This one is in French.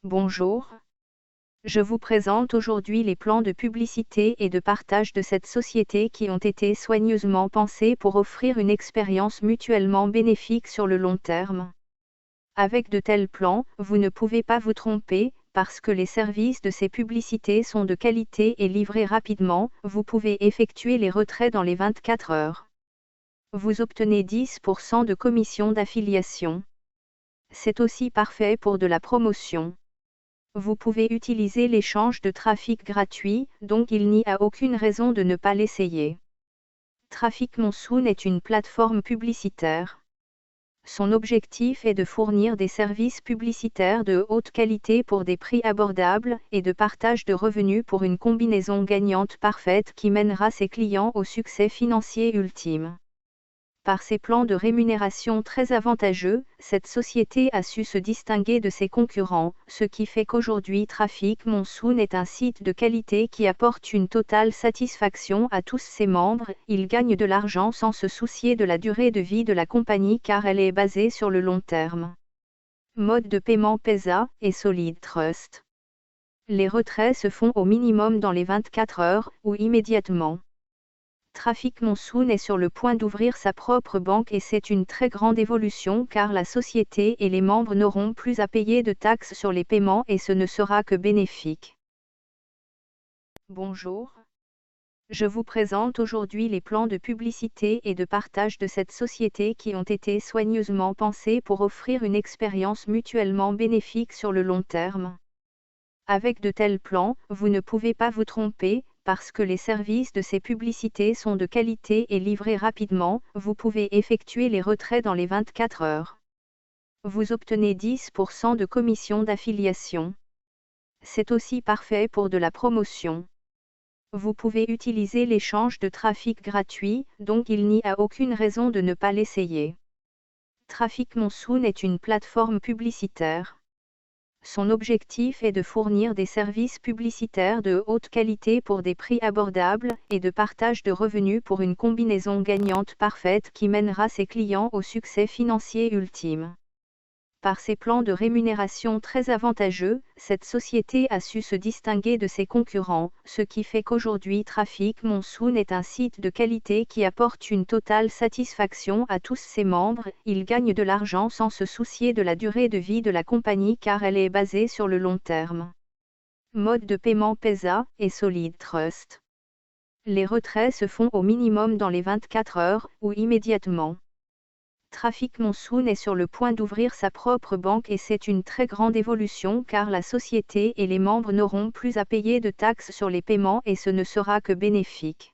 Bonjour. Je vous présente aujourd'hui les plans de publicité et de partage de cette société qui ont été soigneusement pensés pour offrir une expérience mutuellement bénéfique sur le long terme. Avec de tels plans, vous ne pouvez pas vous tromper, parce que les services de ces publicités sont de qualité et livrés rapidement, vous pouvez effectuer les retraits dans les 24 heures. Vous obtenez 10% de commission d'affiliation. C'est aussi parfait pour de la promotion. Vous pouvez utiliser l'échange de trafic gratuit, donc il n'y a aucune raison de ne pas l'essayer. Traffic Monsoon est une plateforme publicitaire. Son objectif est de fournir des services publicitaires de haute qualité pour des prix abordables et de partage de revenus pour une combinaison gagnante parfaite qui mènera ses clients au succès financier ultime. Par ses plans de rémunération très avantageux, cette société a su se distinguer de ses concurrents, ce qui fait qu'aujourd'hui Traffic Monsoon est un site de qualité qui apporte une totale satisfaction à tous ses membres. Il gagne de l'argent sans se soucier de la durée de vie de la compagnie car elle est basée sur le long terme. Mode de paiement PESA et Solid Trust. Les retraits se font au minimum dans les 24 heures ou immédiatement. Traffic Monsoon est sur le point d'ouvrir sa propre banque et c'est une très grande évolution car la société et les membres n'auront plus à payer de taxes sur les paiements et ce ne sera que bénéfique. Bonjour. Je vous présente aujourd'hui les plans de publicité et de partage de cette société qui ont été soigneusement pensés pour offrir une expérience mutuellement bénéfique sur le long terme. Avec de tels plans, vous ne pouvez pas vous tromper, parce que les services de ces publicités sont de qualité et livrés rapidement, vous pouvez effectuer les retraits dans les 24 heures. Vous obtenez 10% de commission d'affiliation. C'est aussi parfait pour de la promotion. Vous pouvez utiliser l'échange de trafic gratuit, donc il n'y a aucune raison de ne pas l'essayer. Traffic Monsoon est une plateforme publicitaire. Son objectif est de fournir des services publicitaires de haute qualité pour des prix abordables et de partage de revenus pour une combinaison gagnante parfaite qui mènera ses clients au succès financier ultime. Par ses plans de rémunération très avantageux, cette société a su se distinguer de ses concurrents, ce qui fait qu'aujourd'hui Traffic Monsoon est un site de qualité qui apporte une totale satisfaction à tous ses membres. Il gagne de l'argent sans se soucier de la durée de vie de la compagnie car elle est basée sur le long terme. Mode de paiement PESA et Solid Trust. Les retraits se font au minimum dans les 24 heures ou immédiatement. Traffic Monsoon est sur le point d'ouvrir sa propre banque et c'est une très grande évolution car la société et les membres n'auront plus à payer de taxes sur les paiements et ce ne sera que bénéfique.